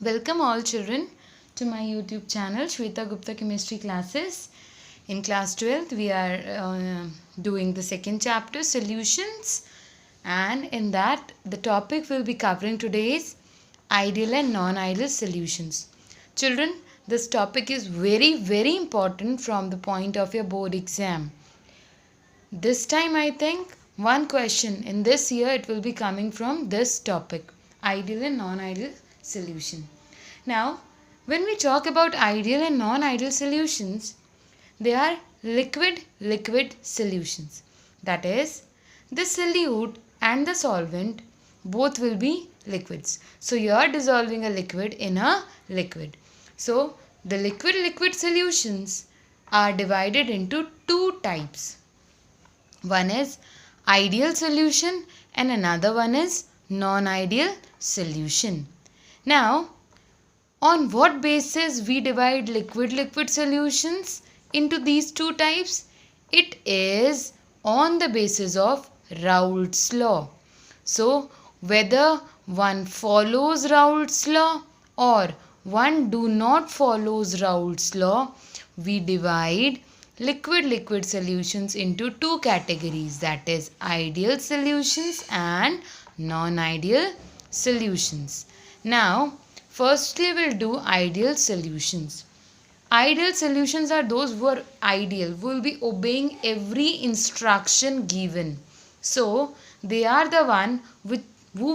Welcome all children to my YouTube channel Shweta Gupta Chemistry Classes. In class 12th we are doing the second chapter solutions, and in that the topic we'll be covering today is ideal and non-ideal solutions. Children, this topic is very important from the point of your board exam. This time I think one question in this year it will be coming from this topic, ideal and non-ideal solution. Now, when we talk about ideal and non-ideal solutions, they are liquid solutions. That is, the solute and the solvent both will be liquids. So you are dissolving a liquid in a liquid. So the liquid solutions are divided into two types. One is ideal solution and another one is non-ideal solution. Now, on what basis we divide liquid solutions into these two types? It is on the basis of Raoult's law. So, whether one follows Raoult's law or one do not follows Raoult's law, we divide liquid solutions into two categories, that is ideal solutions and non-ideal solutions. Now, firstly we'll do ideal solutions. Ideal solutions are those who are ideal, who will be obeying every instruction given. So, they are the one who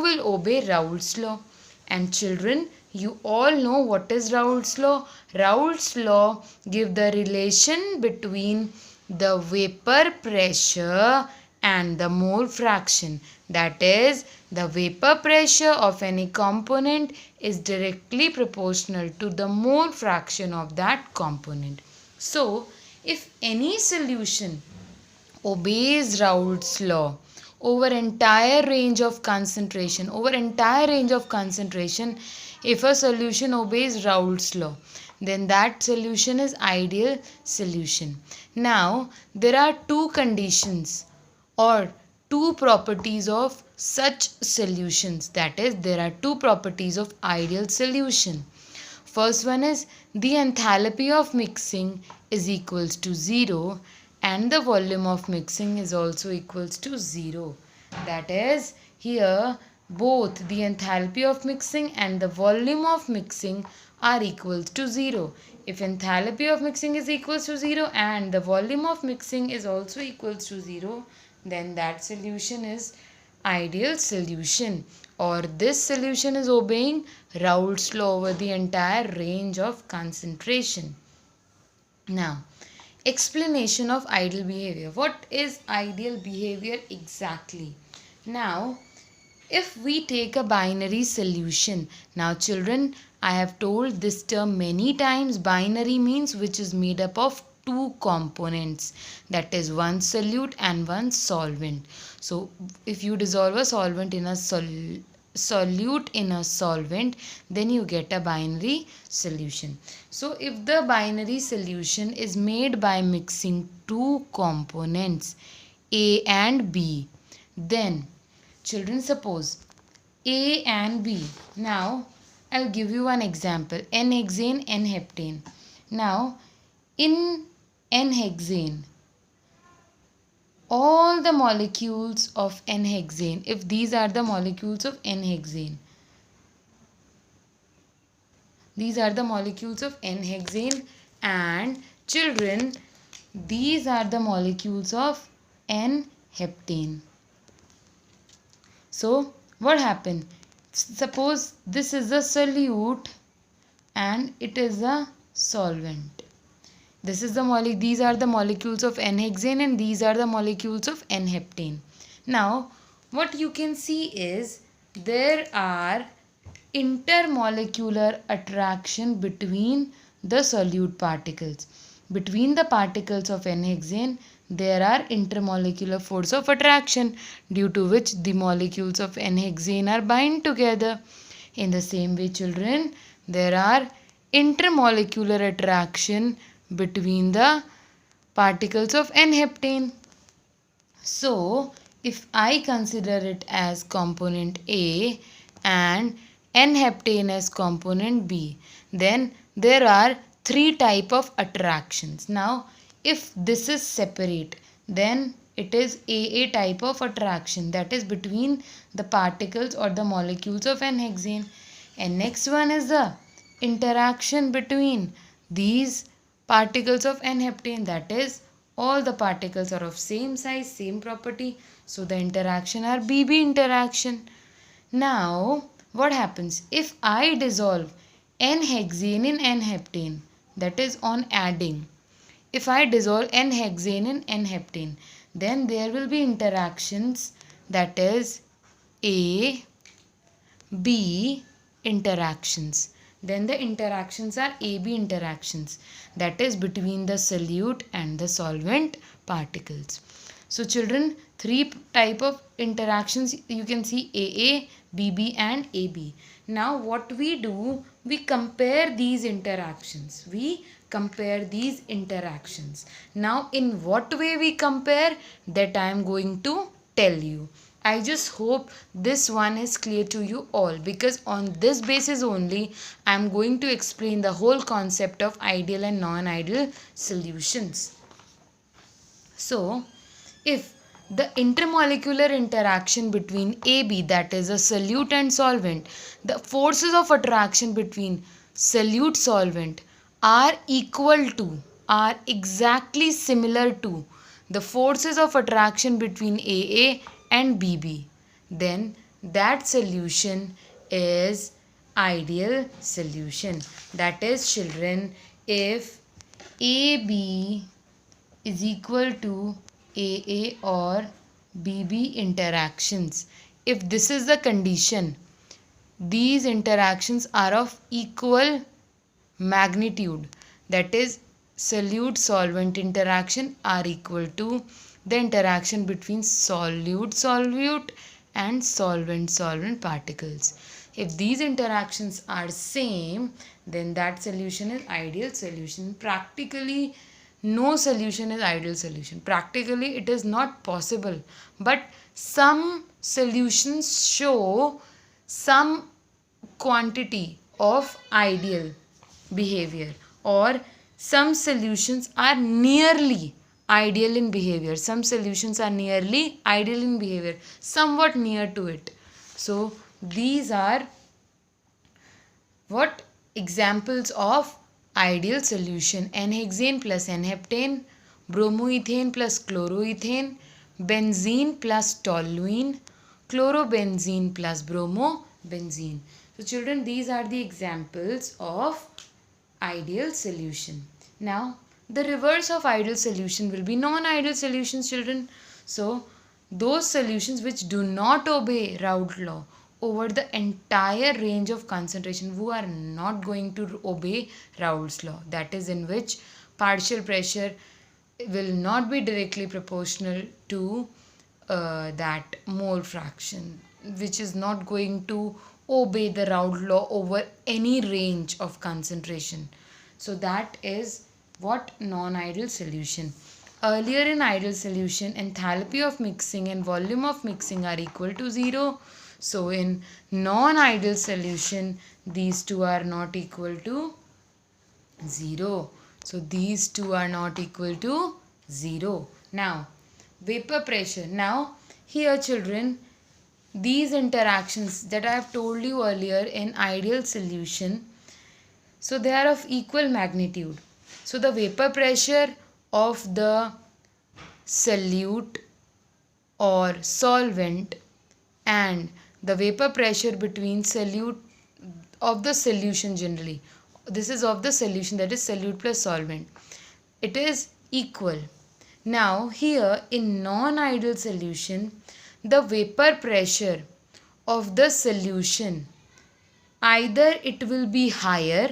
will obey Raoult's law. And children, you all know what is Raoult's law. Raoult's law give the relation between the vapor pressure and the mole fraction. That is, the vapor pressure of any component is directly proportional to the mole fraction of that component. So, if any solution obeys Raoult's law over entire range of concentration, if a solution obeys Raoult's law, then that solution is ideal solution. Now, there are two conditions or two properties of such solutions. That is, there are two properties of ideal solution. First one is the enthalpy of mixing is equals to 0 and the volume of mixing is also equals to 0. That is, here both the enthalpy of mixing and the volume of mixing are equals to 0. If enthalpy of mixing is equals to 0 and the volume of mixing is also equals to 0, then that solution is ideal solution, or this solution is obeying Raoult's law over the entire range of concentration. Now, explanation of ideal behavior. What is ideal behavior exactly? Now, if we take a binary solution, now children, I have told this term many times. Binary means which is made up of two components, that is one solute and one solvent. So if you dissolve a solvent in a solute in a solvent, then you get a binary solution. So if the binary solution is made by mixing two components A and B, then children, suppose A and B. Now I'll give you one example, N-hexane, N-heptane. Now in N-hexane, all the molecules of N-hexane, if these are the molecules of N-hexane, these are the molecules of N-hexane, and children, these are the molecules of N-heptane. So what happened? Suppose this is a solute and it is a solvent. These are the molecules of N-hexane and these are the molecules of N-heptane. Now, what you can see is there are intermolecular attraction between the solute particles. Between the particles of N-hexane, there are intermolecular force of attraction due to which the molecules of N-hexane are bind together. In the same way, children, there are intermolecular attraction between the particles of N-heptane. So, if I consider it as component A and N-heptane as component B. Then there are three type of attractions. Now if this is separate, then it is AA type of attraction, that is between the particles or the molecules of N-hexane. And next one is the interaction between these particles of N-heptane, that is all the particles are of same size, same property, so the interaction are BB interaction. Now what happens if I dissolve N-hexane in N-heptane, that is on adding. If I dissolve N-hexane in N-heptane, then there will be interactions, that is A, B interactions. Then the interactions are AB interactions, that is between the solute and the solvent particles. So children, three type of interactions you can see: AA, BB and AB. Now what we do, we compare these interactions. Now in what way we compare, that I am going to tell you. I just hope this one is clear to you all, because on this basis only I am going to explain the whole concept of ideal and non-ideal solutions. So if the intermolecular interaction between AB, that is a solute and solvent, the forces of attraction between solute solvent are exactly similar to the forces of attraction between AA and BB, then that solution is ideal solution. That is children, if AB is equal to AA or BB interactions, if this is the condition, these interactions are of equal magnitude, that is solute solvent interaction are equal to the interaction between solute and solvent particles. If these interactions are same, then that solution is ideal solution. Practically no solution is ideal solution. Practically it is not possible, but some solutions show some quantity of ideal behavior, or some solutions are nearly ideal in behavior, somewhat near to it. So these are what examples of ideal solution: N-hexane plus N-heptane, bromoethane plus chloroethane, benzene plus toluene, chlorobenzene plus bromobenzene. So children, these are the examples of ideal solution. Now the reverse of ideal solution will be non-ideal solutions, children. So those solutions which do not obey Raoult law over the entire range of concentration, who are not going to obey Raoult's law, that is in which partial pressure will not be directly proportional to that mole fraction, which is not going to obey the Raoult law over any range of concentration. So that is what non-ideal solution. Earlier in ideal solution, enthalpy of mixing and volume of mixing are equal to 0. So in non-ideal solution, these two are not equal to 0. So these two are not equal to 0. Now vapor pressure. Now here children, these interactions that I have told you earlier in ideal solution, so they are of equal magnitude. So the vapor pressure of the solute or solvent and the vapor pressure between solute of the solution, generally this is of the solution, that is solute plus solvent, it is equal. Now here in non-ideal solution, the vapor pressure of the solution, either it will be higher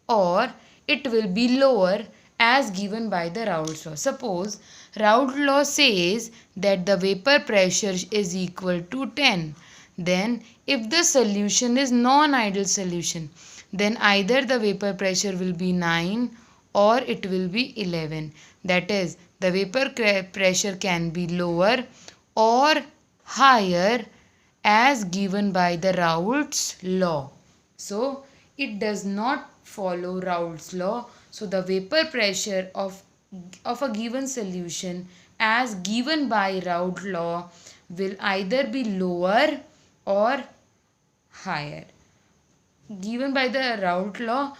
or it will be lower as given by the Raoult's law. Suppose Raoult's law says that the vapor pressure is equal to 10. Then if the solution is non-ideal solution, then either the vapor pressure will be 9 or it will be 11. That is, the vapor pressure can be lower or higher as given by the Raoult's law. So it does not follow Raoult's law. So the vapor pressure of a given solution as given by Raoult law will either be lower or higher. Given by the Raoult law,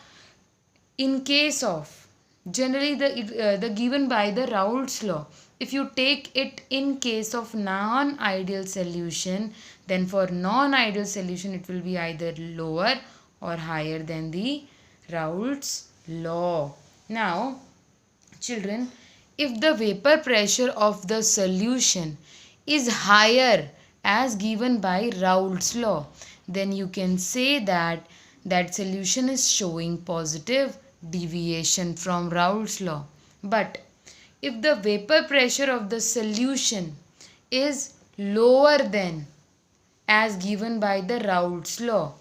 in case of generally the given by the Raoult's law, if you take it in case of non-ideal solution, then for non-ideal solution it will be either lower or higher than the Raoult's law. Now children, if the vapor pressure of the solution is higher as given by Raoult's law, then you can say that that solution is showing positive deviation from Raoult's law. But if the vapor pressure of the solution is lower than as given by the Raoult's law,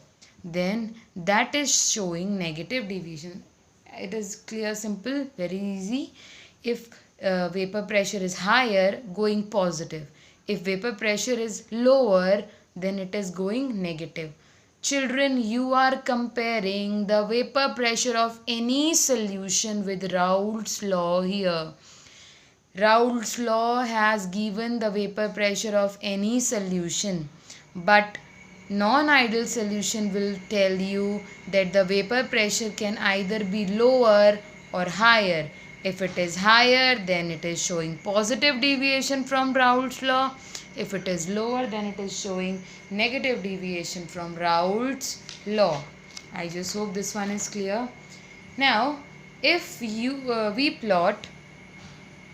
then that is showing negative deviation. It is clear, simple, very easy. If vapor pressure is higher, going positive. If vapor pressure is lower, then it is going negative. Children, you are comparing the vapor pressure of any solution with Raoult's law here. Raoult's law has given the vapor pressure of any solution, but non-ideal solution will tell you that the vapor pressure can either be lower or higher. If it is higher, then it is showing positive deviation from Raoult's law. If it is lower, then it is showing negative deviation from Raoult's law. I just hope this one is clear. Now, if we plot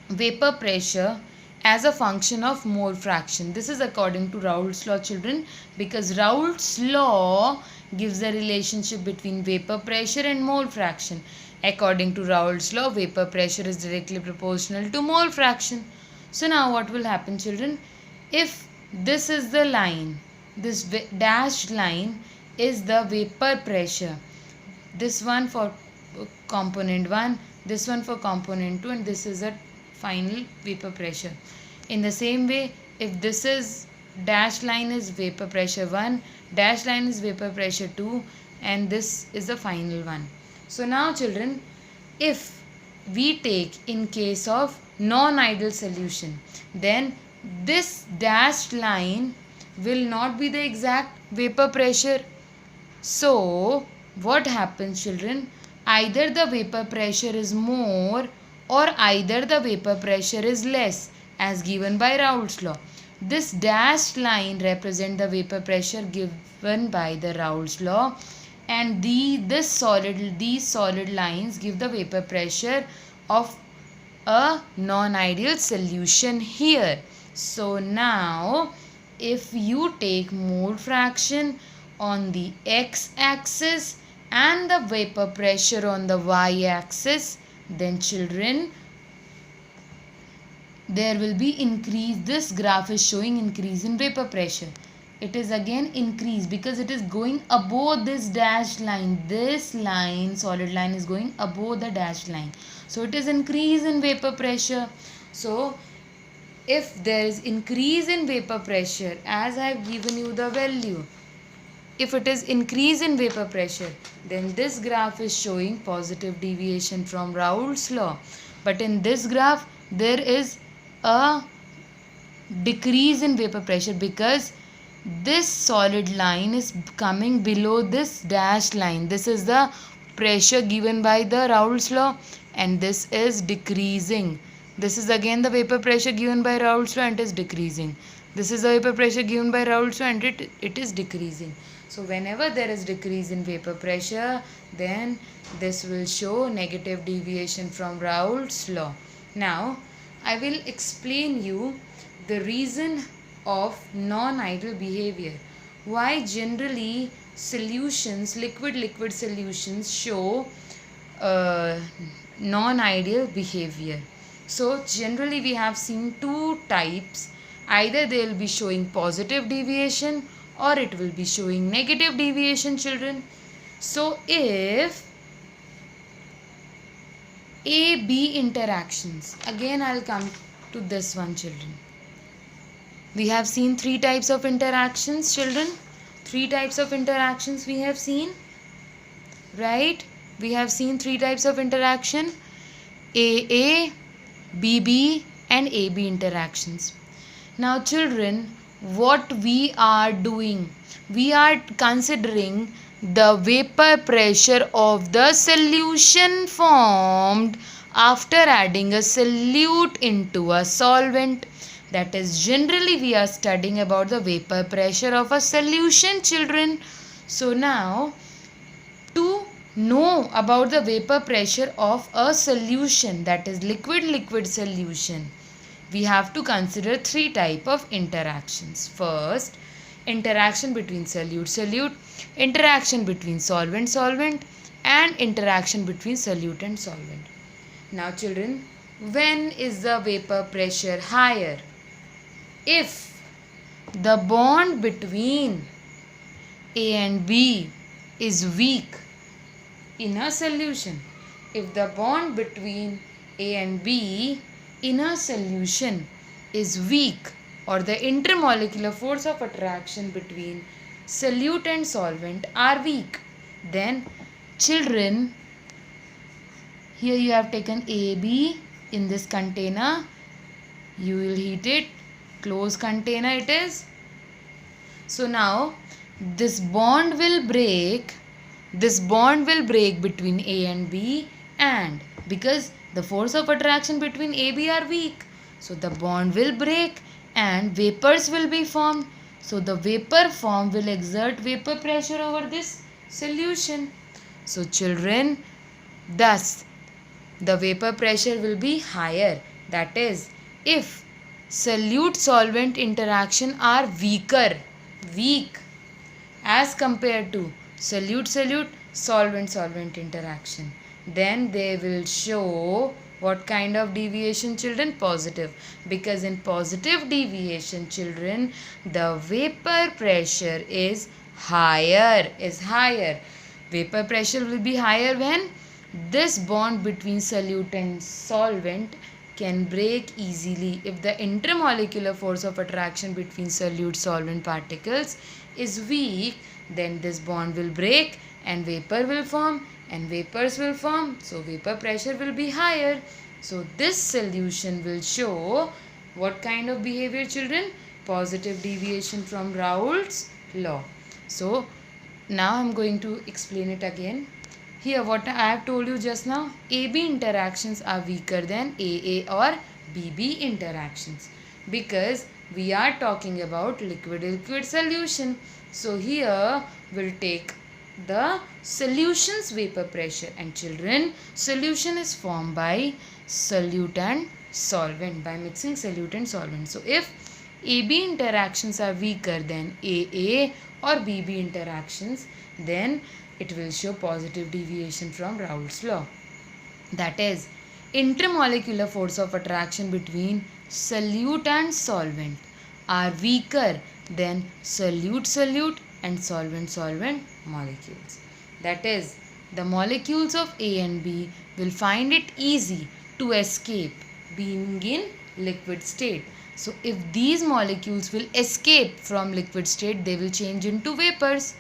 vapor pressure as a function of mole fraction. This is according to Raoult's law, children, because Raoult's law gives the relationship between vapor pressure and mole fraction. According to Raoult's law, vapor pressure is directly proportional to mole fraction. So now what will happen, children? If this is the line, this dashed line is the vapor pressure. This one for component 1, this one for component 2, and this is a final vapor pressure. In the same way, if this is dashed line is vapor pressure 1, dashed line is vapor pressure 2, and this is the final one. So now children, if we take in case of non-ideal solution, then this dashed line will not be the exact vapor pressure. So what happens, children? Either the vapor pressure is more or either the vapor pressure is less as given by Raoult's law. This dashed line represents the vapor pressure given by the Raoult's law, and these solid lines give the vapor pressure of a non-ideal solution here. So now if you take mole fraction on the x-axis and the vapor pressure on the y-axis, then children, there will be increase. This graph is showing increase in vapor pressure. It is again increase because it is going above this dashed line. This line, solid line, is going above the dashed line. So it is increase in vapor pressure. So if there is increase in vapor pressure, as I have given you the value, if it is increase in vapor pressure, then this graph is showing positive deviation from Raoult's law. But in this graph, there is a decrease in vapor pressure because this solid line is coming below this dashed line. This is the pressure given by the Raoult's law, and this is decreasing. This is again the vapor pressure given by Raoult's law and it is decreasing. This is the vapor pressure given by Raoult's law and it is decreasing. So whenever there is decrease in vapor pressure, then this will show negative deviation from Raoult's law. Now I will explain you the reason of non-ideal behavior. Why generally solutions, liquid solutions show non-ideal behavior. So generally we have seen two types. Either they will be showing positive deviation or it will be showing negative deviation, children. So if A-B interactions, again I will come to this one, children. We have seen three types of interactions, children. Three types of interactions we have seen. right? We have seen three types of interaction: AA, BB and AB interactions. Now children, what we are doing? We are considering the vapor pressure of the solution formed after adding a solute into a solvent. That is, generally we are studying about the vapor pressure of a solution, children. So now, to know about the vapor pressure of a solution, that is liquid solution, we have to consider three type of interactions. First, interaction between solute, interaction between solvent, and interaction between solute and solvent. Now children, when is the vapor pressure higher? If the bond between A and B is weak in a solution. If the bond between A and B in a solution is weak, or the intermolecular force of attraction between solute and solvent are weak, then children, here you have taken AB in this container, you will heat it, closed container it is. So now this bond will break between A and B, and because the force of attraction between AB are weak, so the bond will break and vapors will be formed. So the vapor form will exert vapor pressure over this solution. So children, thus the vapor pressure will be higher. That is, if solute solvent interaction are weak as compared to solute solvent interaction, then they will show what kind of deviation, children? Positive. Because in positive deviation, children, the vapor pressure is higher. Vapor pressure will be higher when this bond between solute and solvent can break easily. If the intermolecular force of attraction between solute solvent particles is weak, then this bond will break and vapor will form and vapors will form. So vapor pressure will be higher. So this solution will show what kind of behavior, children? Positive deviation from Raoult's law. So now I am going to explain it again. Here what I have told you just now, AB interactions are weaker than AA or BB interactions, because we are talking about liquid solution. So here we'll take the solution's vapor pressure, and children, solution is formed by solute and solvent, by mixing solute and solvent. So if AB interactions are weaker than AA or BB interactions, then it will show positive deviation from Raoult's law. That is, intermolecular force of attraction between solute and solvent are weaker than solute and solvent molecules. That is, the molecules of A and B will find it easy to escape being in liquid state. So if these molecules will escape from liquid state, they will change into vapors,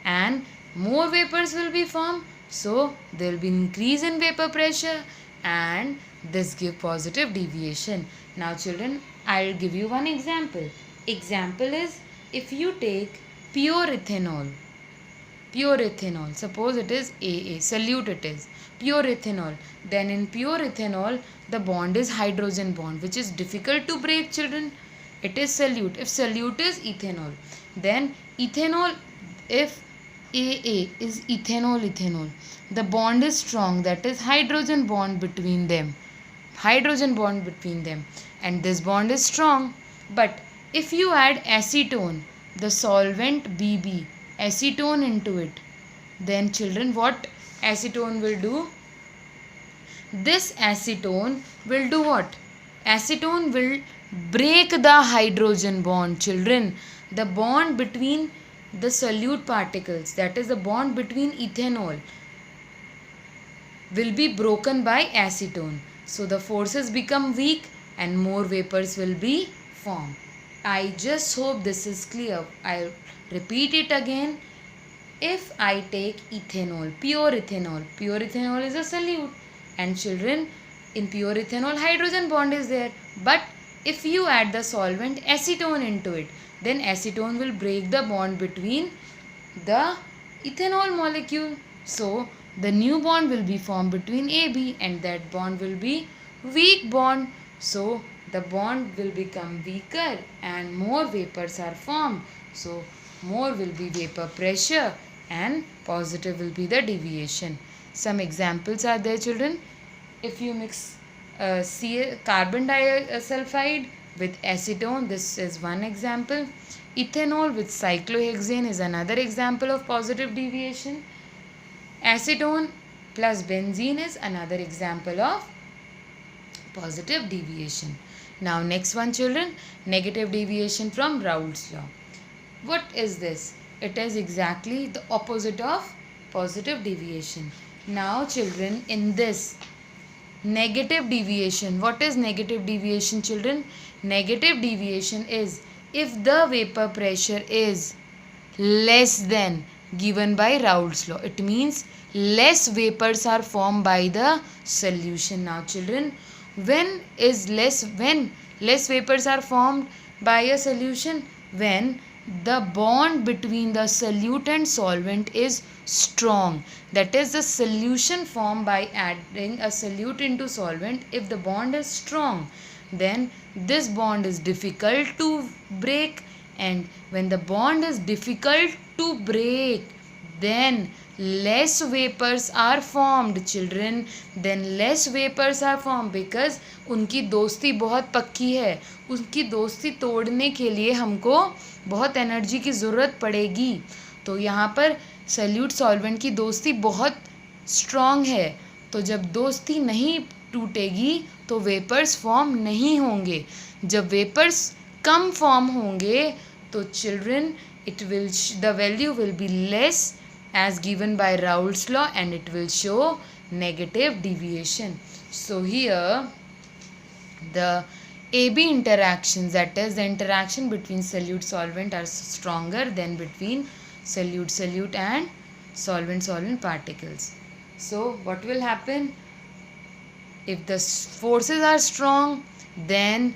and more vapors will be formed. So there will be increase in vapor pressure, and this give positive deviation. Now children, I will give you one example. Example is, if you take pure ethanol, suppose it is AA, solute it is pure ethanol, then in pure ethanol the bond is hydrogen bond, which is difficult to break, children. It is solute. If solute is ethanol, then ethanol, if AA is ethanol, the bond is strong, that is hydrogen bond between them, and this bond is strong. But if you add acetone, the solvent BB, acetone into it, then children, what acetone will do? This acetone will do what? Acetone will break the hydrogen bond, children. The bond between the solute particles, that is the bond between ethanol, will be broken by acetone. So the forces become weak and more vapors will be formed. I just hope this is clear. I'll repeat it again. If I take ethanol, pure ethanol is a solute. And children, in pure ethanol, hydrogen bond is there. But if you add the solvent acetone into it, then acetone will break the bond between the ethanol molecule. So the new bond will be formed between AB, and that bond will be weak bond. So the bond will become weaker and more vapors are formed. So more will be vapor pressure and positive will be the deviation. Some examples are there, children. If you mix carbon disulfide with acetone, this is one example. Ethanol with cyclohexane is another example of positive deviation. Acetone plus benzene is another example of positive deviation. Now next one, children, negative deviation from Raoult's law. What is this? It is exactly the opposite of positive deviation. Now children, in this negative deviation, what is negative deviation, children? Negative deviation is if the vapor pressure is less than given by Raoult's law. It means less vapors are formed by the solution. Now children, when less vapors are formed by a solution? When the bond between the solute and solvent is strong. That is, the solution formed by adding a solute into solvent, if the bond is strong, then this bond is difficult to break. And when the bond is difficult to break, then less vapors are formed, children. Then less vapors are formed because उनकी दोस्ती बहुत पक्की है. उनकी दोस्ती तोड़ने के लिए हमको बहुत एनर्जी की ज़रूरत पड़ेगी. तो यहाँ पर सल्यूट सॉल्वेंट की दोस्ती बहुत स्ट्रॉन्ग है. तो जब दोस्ती नहीं टूटेगी तो वेपर्स फॉर्म नहीं होंगे. जब वेपर्स कम फॉर्म होंगे तो children the value will be less as given by Raoult's law, and it will show negative deviation. So here the AB interactions, that is the interaction between solute solvent, are stronger than between solute and solvent particles. So what will happen? If the forces are strong, then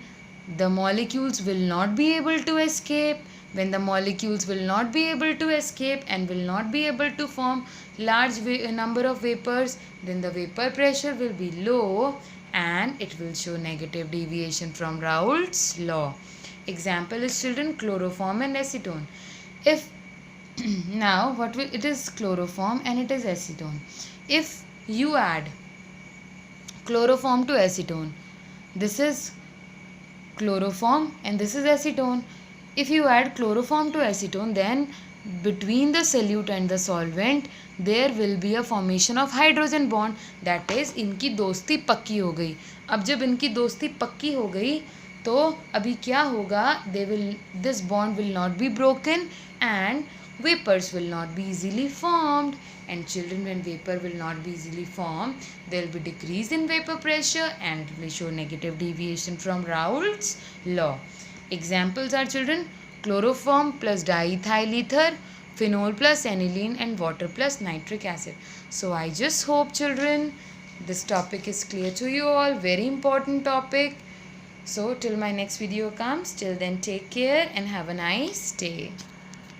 the molecules will not be able to escape. When the molecules will not be able to escape and will not be able to form large number of vapors, then the vapor pressure will be low and it will show negative deviation from Raoult's law. Example is, children, chloroform and acetone. If now it is chloroform and it is acetone. If you add chloroform to acetone, this is chloroform and this is acetone. If you add chloroform to acetone, then between the solute and the solvent there will be a formation of hydrogen bond. That is, इनकी दोस्ती पक्की हो गई. अब जब इनकी दोस्ती पक्की हो गई तो अभी क्या होगा? This bond will not be broken and vapors will not be easily formed. And children, when vapor will not be easily formed, there will be decrease in vapor pressure and it will show negative deviation from Raoult's law. Examples are, children, chloroform plus diethyl ether, phenol plus aniline, and water plus nitric acid. So I just hope, children, this topic is clear to you all. Very important topic. So till my next video comes, till then take care and have a nice day.